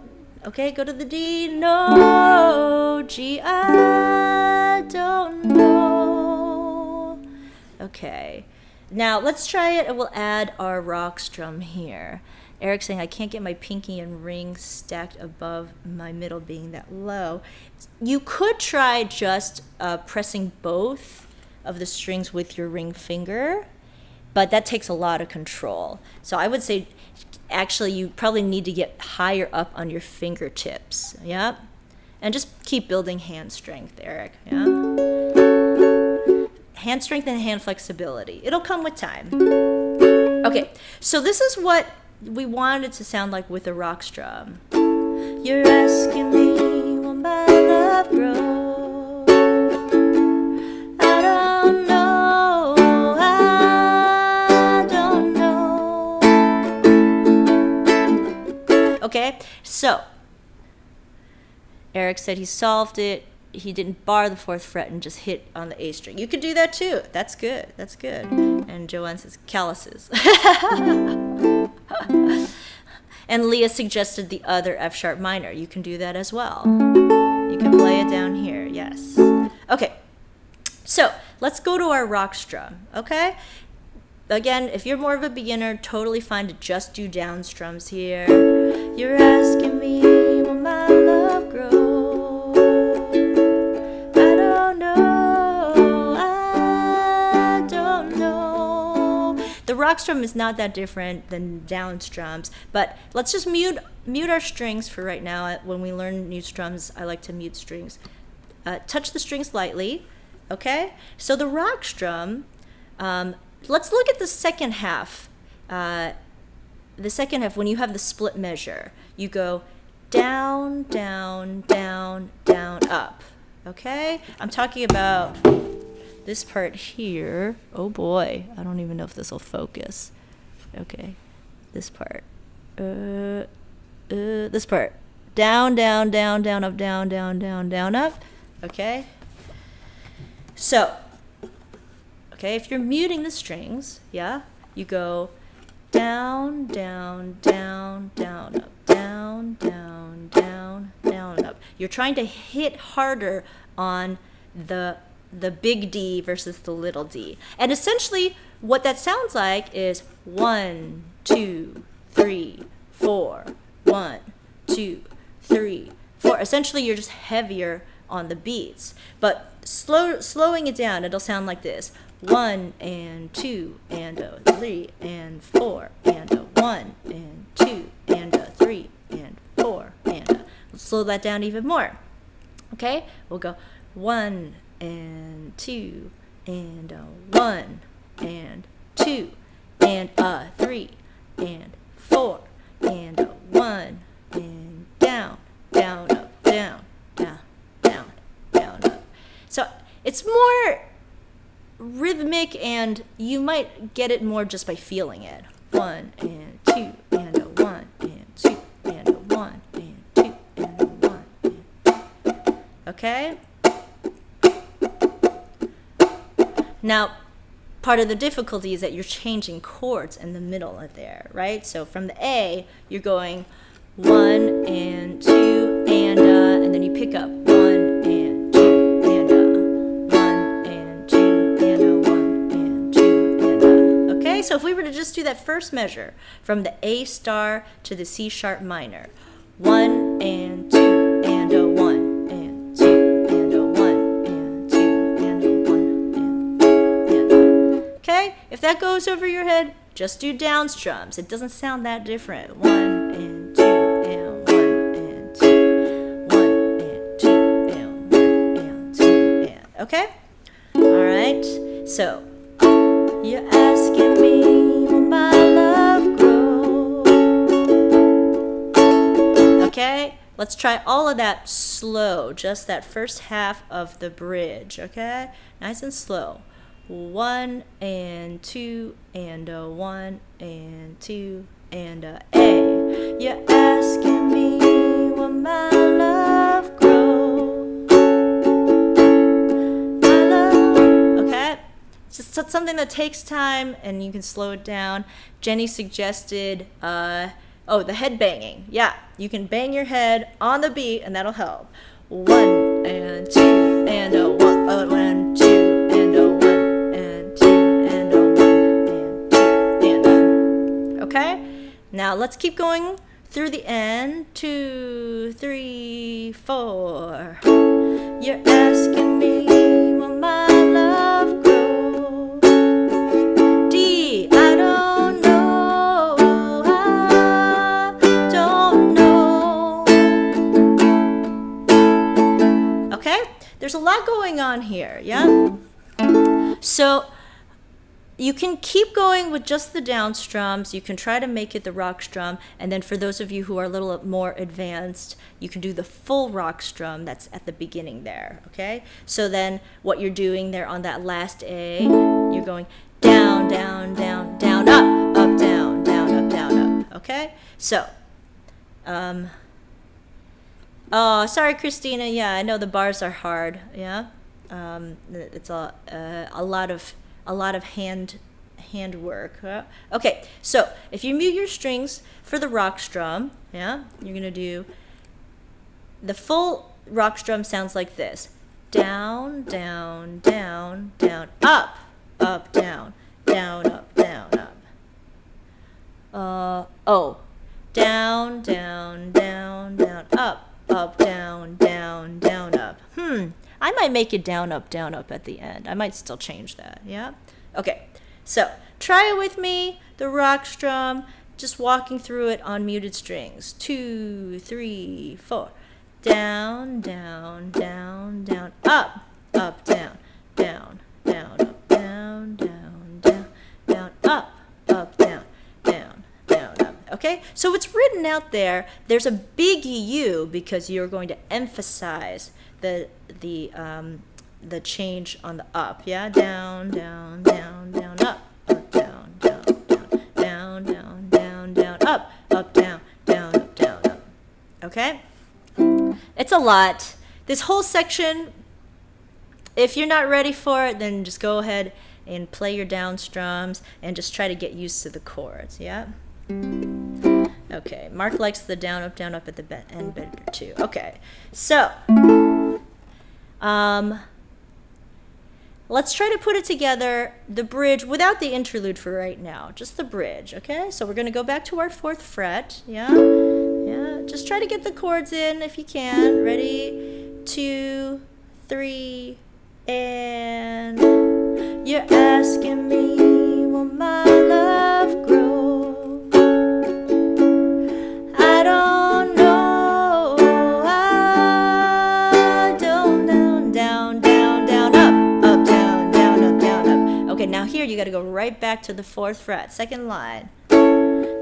Okay, go to the D. No, G, I don't know. Okay, now let's try it and we'll add our rock strum here. Eric's saying I can't get my pinky and ring stacked above my middle being that low. You could try just pressing both of the strings with your ring finger, but that takes a lot of control. So I would say actually you probably need to get higher up on your fingertips, yeah? And just keep building hand strength, Eric, yeah? Hand strength and hand flexibility. It'll come with time. Okay, so this is what we wanted it to sound like with a rock strum. You're asking me, will my love grow? Okay, so Eric said he solved it. He didn't bar the 4th fret and just hit on the A string. You could do that too. That's good. That's good. And Joanne says calluses. And Leah suggested the other F sharp minor. You can do that as well. You can play it down here. Yes. Okay. So let's go to our rock strum. Okay. Again, if you're more of a beginner, totally fine to just do down strums here. You're asking me, will my love grow? I don't know, I don't know. The rock strum is not that different than down strums, but let's just mute our strings for right now. When we learn new strums, I like to mute strings. Touch the strings lightly, okay? So the rock strum, let's look at the second half. The second half, when you have the split measure, you go down, down, down, down, up. Okay? I'm talking about this part here. Oh boy, I don't even know if this will focus. Okay, this part. This part. Down, down, down, down, up, down, down, down, down, up. Okay? So, okay, if you're muting the strings, yeah, you go down, down, down, down, up, down, down, down, down, up. You're trying to hit harder on the big D versus the little d. And essentially what that sounds like is 1, 2, 3, 4, 1, 2, 3, 4. Essentially you're just heavier on the beats. But slowing it down, it'll sound like this. 1 and 2 and a 3 and 4 and a 1 and 2 and a 3 and 4 and a. Let's slow that down even more. Okay? We'll go 1 and 2 and a 1 and 2 and a 3 and 4 and a 1 and down, down, up, down, down, down, down, up. So it's more rhythmic, and you might get it more just by feeling it. 1 and 2 and a 1 and 2 and a 1 and 2 and a 1 and. Okay? Now, part of the difficulty is that you're changing chords in the middle of there, right? So from the A, you're going 1 and 2 and then you pick up 1 and 2 and 1 and 2 and 1 and 2 and okay? So if we were to just do that first measure from the A star to the C sharp minor, 1 and 2 and a 1 and 2 and a 1 and 2 and a 1 and okay? If that goes over your head, just do down strums. It doesn't sound that different. 1 and 2 and 1 and 2, 1 and 2 and 1 and 2 and okay? All right. So you're asking me, will my love grow? Okay? Let's try all of that slow, just that first half of the bridge, okay? Nice and slow. 1 and 2 and a 1 and 2 and a A. You're asking me, will my love grow? My love. Okay? It's just something that takes time, and you can slow it down. Jenny suggested, the head banging. Yeah, you can bang your head on the beat, and that'll help. 1 and 2 and a 1 and 2 and a 1 and 2 and a 1 and 2 and a. Okay? Now let's keep going through the end. 2, 3, 4. You're asking me, will my love grow? D, I don't know. I don't know. Okay? There's a lot going on here, yeah? So you can keep going with just the down strums. You can try to make it the rock strum. And then for those of you who are a little more advanced, you can do the full rock strum that's at the beginning there, okay? So then what you're doing there on that last A, you're going down, down, down, down, up, up, down, down, up, down, up, okay? So, oh, sorry, Christina. Yeah, I know the bars are hard, yeah? It's a lot of hand work. Okay, so if you mute your strings for the rock strum, yeah, you're gonna do the full rock strum sounds like this: down, down, down, down, up, up, down, down, up, down, up. Down, down, down, down, up, up, down, down, down, up. I might make it down, up at the end. I might still change that, yeah? Okay, so try it with me, the rock strum, just walking through it on muted strings. 2, 3, 4. Down, down, down, down, up, up, down, down, down, up, down, down, down, down, up, down, down, down, up. Okay, so it's written out there. There's a big U because you're going to emphasize the change on the up, yeah? Down, down, down, down, up, down, down, down, down, down, down, down, up, down, down, up, down, up. Okay? It's a lot. This whole section If you're not ready for it, then just go ahead and play your down strums and just try to get used to the chords. Yeah. Okay. Mark likes the down up at the end better too. Okay. So, let's try to put it together, the bridge, without the interlude for right now. Just the bridge, okay? So we're going to go back to our 4th fret, yeah? Yeah, just try to get the chords in if you can. Ready? 2, 3, and... You're asking me, will my love grow? I don't know. I don't know. Down, down, down, up, down, down, up, down, up. Okay, now here you got to go right back to the 4th fret, 2nd line.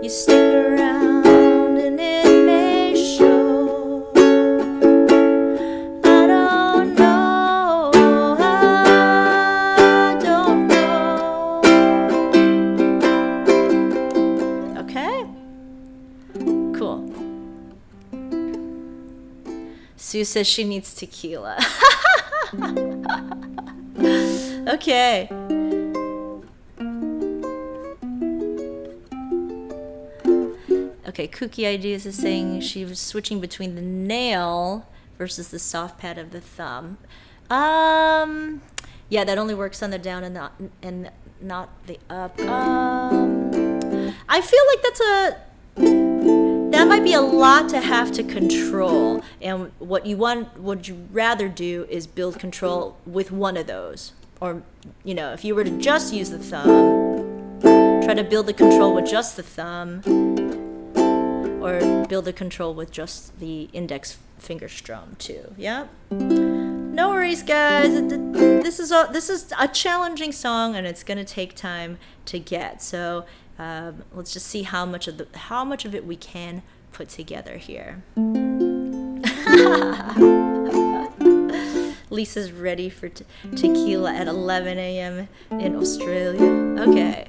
You stick around and it may show. I don't know. I don't know. Okay? Cool. Sue says she needs tequila. Okay. Okay, Kooky Ideas is saying she was switching between the nail versus the soft pad of the thumb. Yeah, that only works on the down and not the up. I feel like that might be a lot to have to control, and what you rather do is build control with one of those. Or, if you were to just use the thumb, try to build the control with just the thumb, or build the control with just the index finger strum too. Yeah. No worries, guys. This is a challenging song, and it's gonna take time to get. So let's just see how much of it we can put together here. Lisa's ready for tequila at 11 a.m. in Australia. Okay.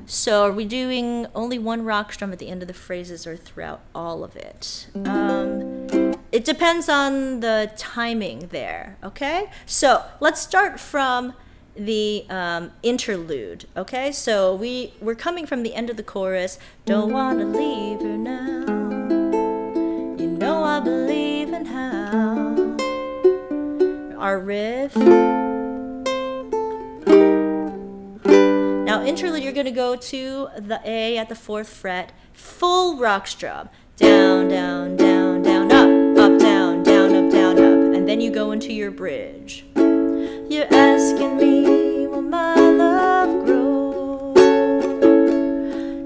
So are we doing only one rock strum at the end of the phrases or throughout all of it? It depends on the timing there, okay? So let's start from the interlude, okay? So we're coming from the end of the chorus. Don't want to leave her now. You know I believe in how. Our riff. Now interlude, you're going to go to the A at the 4th fret, full rock strum. Down, down, down, down, up, down, down, up, down, up. And then you go into your bridge. You're asking me, will my love grow?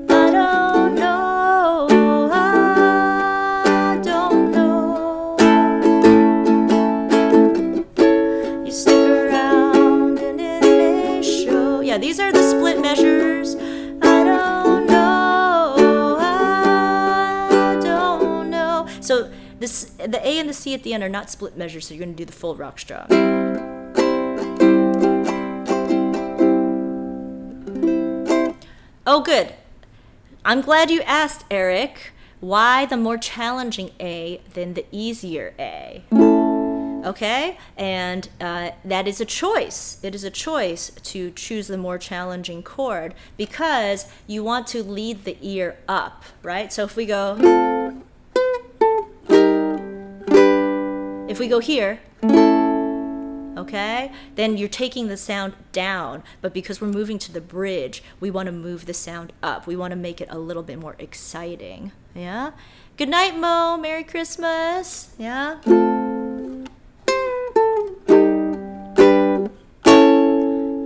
I don't know. I don't know. You stick around and it may show. Yeah, these are the split measures. I don't know. I don't know. So the A and the C at the end are not split measures, so you're going to do the full rock strum. Oh, good. I'm glad you asked, Eric. Why the more challenging A than the easier A? Okay? And that is a choice. It is a choice to choose the more challenging chord because you want to lead the ear up, right? So if we go here, okay, then you're taking the sound down, but because we're moving to the bridge, we want to move the sound up. We want to make it a little bit more exciting. Yeah? Good night, Mo. Merry Christmas. Yeah?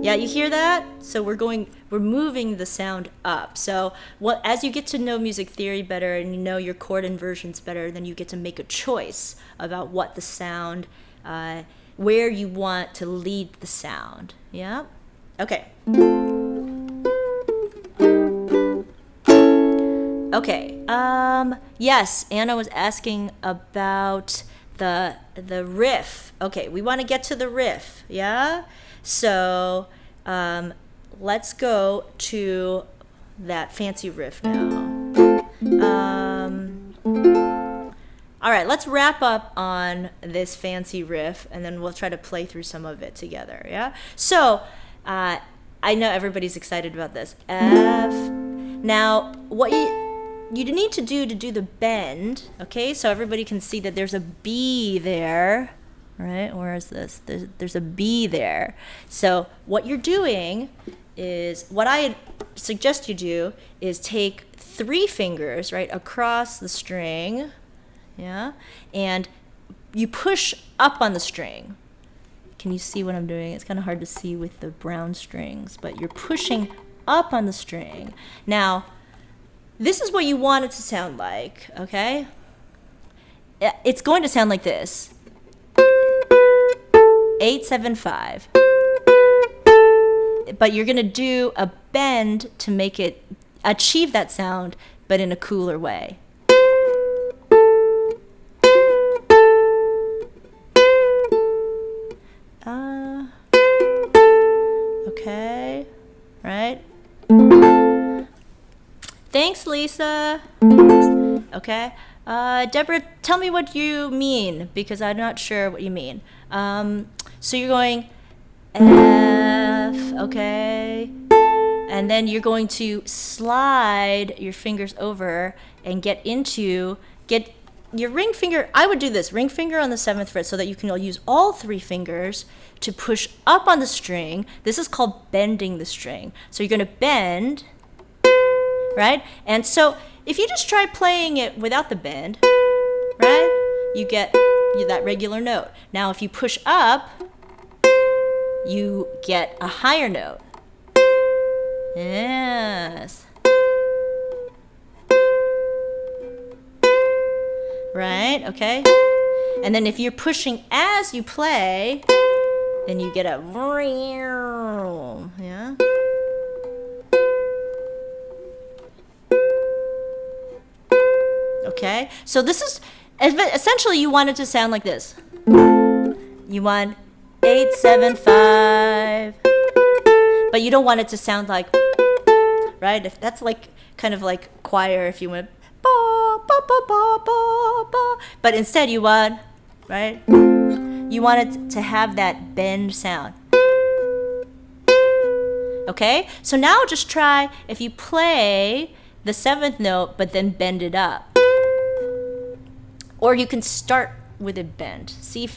Yeah, you hear that? So we're moving the sound up. So as you get to know music theory better and you know your chord inversions better, then you get to make a choice about what the sound, where you want to lead the sound. Yeah? Okay. Okay. Yes, Anna was asking about the riff. Okay, we want to get to the riff. Yeah? So let's go to that fancy riff now. All right, let's wrap up on this fancy riff, and then we'll try to play through some of it together, yeah? So, I know everybody's excited about this. F. Now, what you need to do the bend, okay? So everybody can see that there's a B there, right? Where is this? There's a B there. So what you're doing is, what I suggest you do is take 3 fingers, right, across the string, yeah? And you push up on the string. Can you see what I'm doing? It's kind of hard to see with the brown strings, but you're pushing up on the string. Now, this is what you want it to sound like, okay? It's going to sound like this. 8, 7, 5. But you're going to do a bend to make it achieve that sound, but in a cooler way. Okay, right? Thanks, Lisa. Okay. Deborah, tell me what you mean, because I'm not sure what you mean. So you're going F, okay? And then you're going to slide your fingers over and get your ring finger. I would do this, ring finger on the 7th fret, so that you can use all 3 fingers to push up on the string. This is called bending the string. So you're going to bend, right? And so if you just try playing it without the bend, right, you get that regular note. Now if you push up, you get a higher note. Yes. Right, okay? And then if you're pushing as you play, then you get a, yeah? Okay, so this is, essentially you want it to sound like this. You want 8, 7, 5, but you don't want it to sound like, right? If that's like, kind of like choir, if you went, ba, ba, ba, ba, ba, ba. But instead you want, right? You want it to have that bend sound. Okay, so now just try, if you play the 7th note, but then bend it up. Or you can start with a bend. See,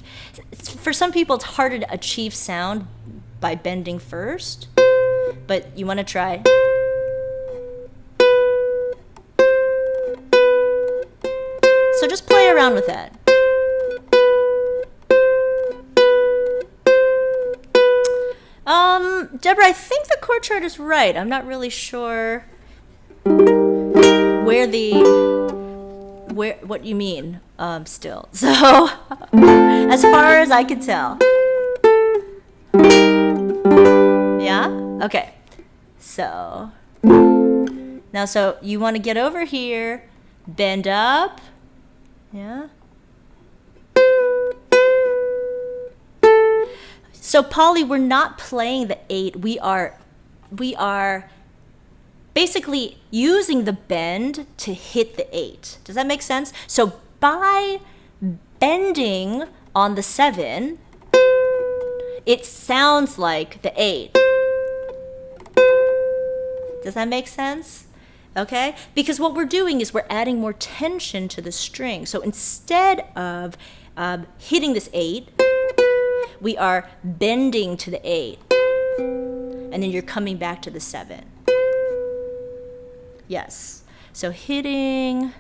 for some people it's harder to achieve sound by bending first, but you want to try. So just play around with that. Deborah, I think the chord chart is right. I'm not really sure what you mean still. So as far as I can tell. Yeah? Okay. So now, so you want to get over here, bend up. Yeah? So Polly, we're not playing the 8. We are basically using the bend to hit the 8. Does that make sense? So by bending on the 7, it sounds like the 8. Does that make sense? Okay? Because what we're doing is we're adding more tension to the string. So instead of hitting this 8, we are bending to the 8. And then you're coming back to the 7. Yes. So hitting.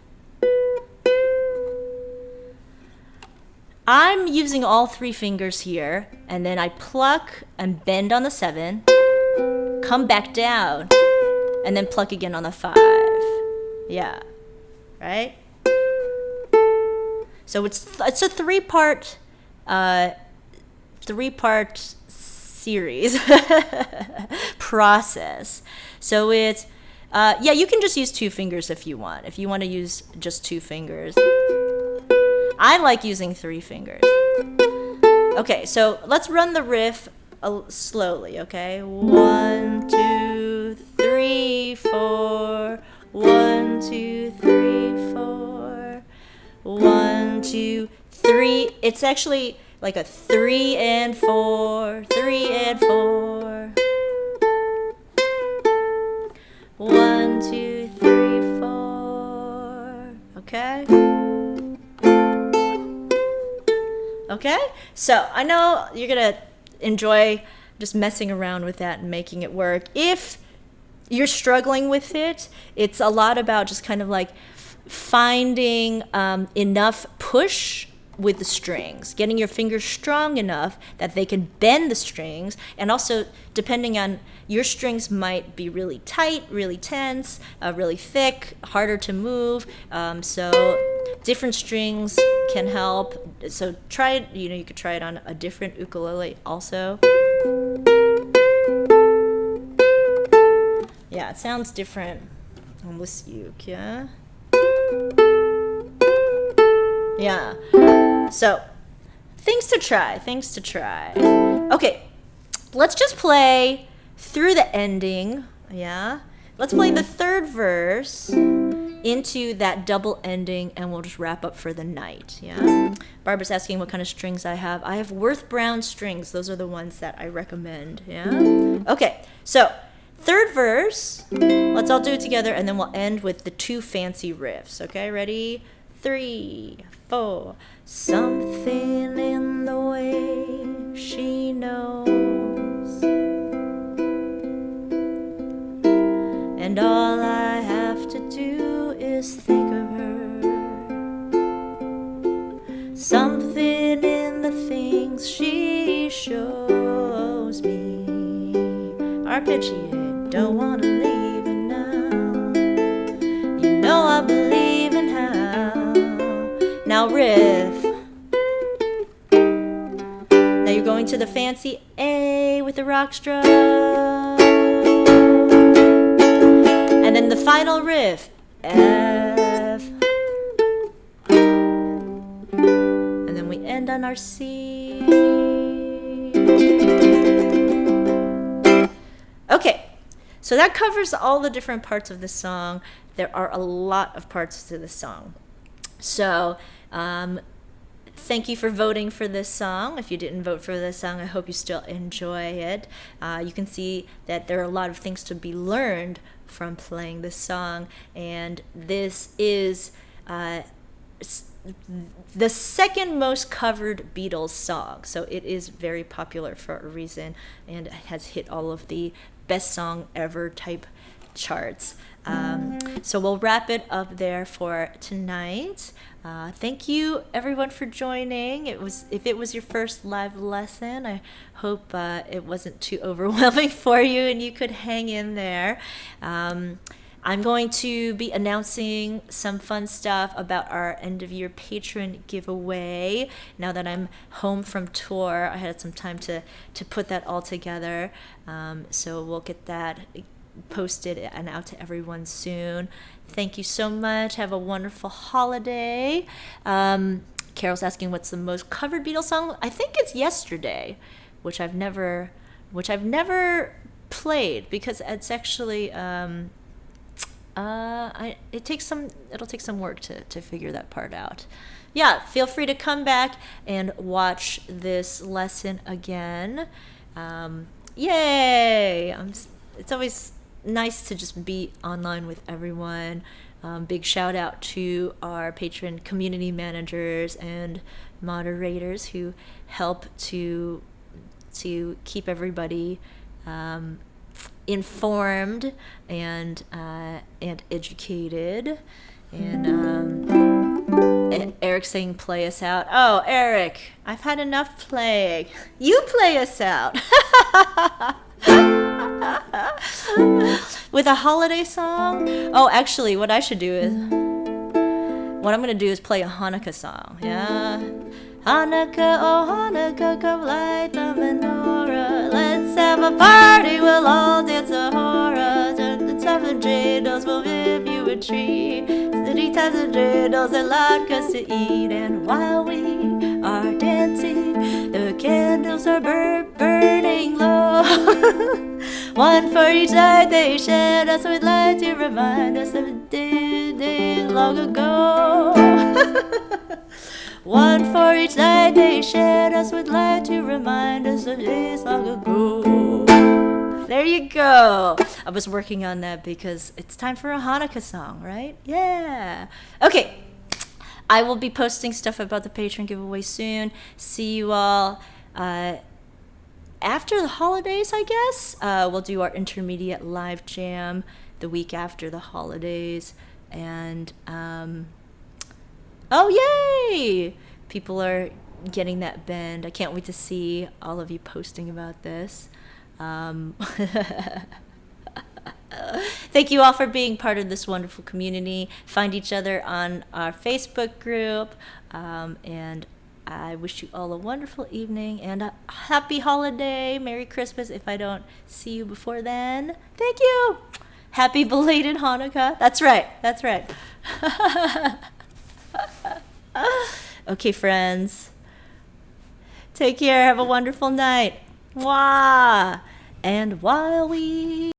I'm using all 3 fingers here, and then I pluck and bend on the 7, come back down, and then pluck again on the 5. Yeah. Right? So it's a 3-part series process. So it's yeah, you can just use 2 fingers if you want. If you want to use just 2 fingers. I like using 3 fingers. Okay, so let's run the riff slowly, okay? 1, 2, 3, 4. 1, 2, 3, 4. 1, 2, 3. It's actually like a 3 and 4, 3 and 4. 1, 2, 3, 4. Okay? Okay? So I know you're going to enjoy just messing around with that and making it work. If you're struggling with it, it's a lot about just kind of like finding enough push with the strings, getting your fingers strong enough that they can bend the strings, and also depending on your strings might be really tight, really tense, really thick, harder to move. So different strings can help. So try it, you could try it on a different ukulele also. Yeah, it sounds different on this uke, yeah? Yeah. So, things to try. Okay, let's just play through the ending, yeah? Let's play the third verse into that double ending, and we'll just wrap up for the night, yeah? Barbara's asking what kind of strings I have. I have Worth Brown strings. Those are the ones that I recommend, yeah? Okay, so third verse, let's all do it together, and then we'll end with the 2 fancy riffs, okay? Ready? 3, 4. Something in the way she knows, and all I have to do is think of her. Something in the things she shows me. Arpeggiate, don't wanna leave it now. You know I believe in how. Now riff. Now you're going to the fancy A with the rock strum. And then the final riff, F. And then we end on our C. Okay, so that covers all the different parts of the song. There are a lot of parts to the song. So, thank you for voting for this song. If you didn't vote for this song, I hope you still enjoy it. You can see that there are a lot of things to be learned from playing this song, and this is the second most covered Beatles song, so it is very popular for a reason, and has hit all of the best song ever type charts. So we'll wrap it up there for tonight. Thank you everyone for joining. If it was your first live lesson, I hope it wasn't too overwhelming for you and you could hang in there. I'm going to be announcing some fun stuff about our end of year patron giveaway. Now that I'm home from tour, I had some time to put that all together. So we'll get that posted and out to everyone soon. Thank you so much. Have a wonderful holiday. Carol's asking what's the most covered Beatles song. I think it's Yesterday, which I've never played because it's actually it'll take some work to figure that part out. Yeah, feel free to come back and watch this lesson again. Yay! It's always nice to just be online with everyone. Big shout out to our patron community managers and moderators who help to keep everybody informed and educated. And Eric's saying play us out. Oh, Eric, I've had enough playing. You play us out. With a holiday song? Oh, actually, what I'm going to do is play a Hanukkah song. Yeah. Hanukkah, oh Hanukkah, come light the menorah. Let's have a party, we'll all dance a hora. The seven dreidels will give you a treat. 3 times the dreidels and latkes to eat. And while we are dancing, the candles are burning low. One for each night they shed us with light to remind us of a day long ago. One for each night they shared us with light to remind us of days long ago. There you go. I was working on that because it's time for a Hanukkah song, right? Yeah. Okay. I will be posting stuff about the Patreon giveaway soon. See you all after the holidays, I guess. We'll do our intermediate live jam the week after the holidays. And, oh, yay! People are getting that bend. I can't wait to see all of you posting about this. Thank you all for being part of this wonderful community. Find each other on our Facebook group. And I wish you all a wonderful evening and a happy holiday. Merry Christmas if I don't see you before then. Thank you. Happy belated Hanukkah. That's right. That's right. Okay, friends. Take care. Have a wonderful night. Mwah. And while we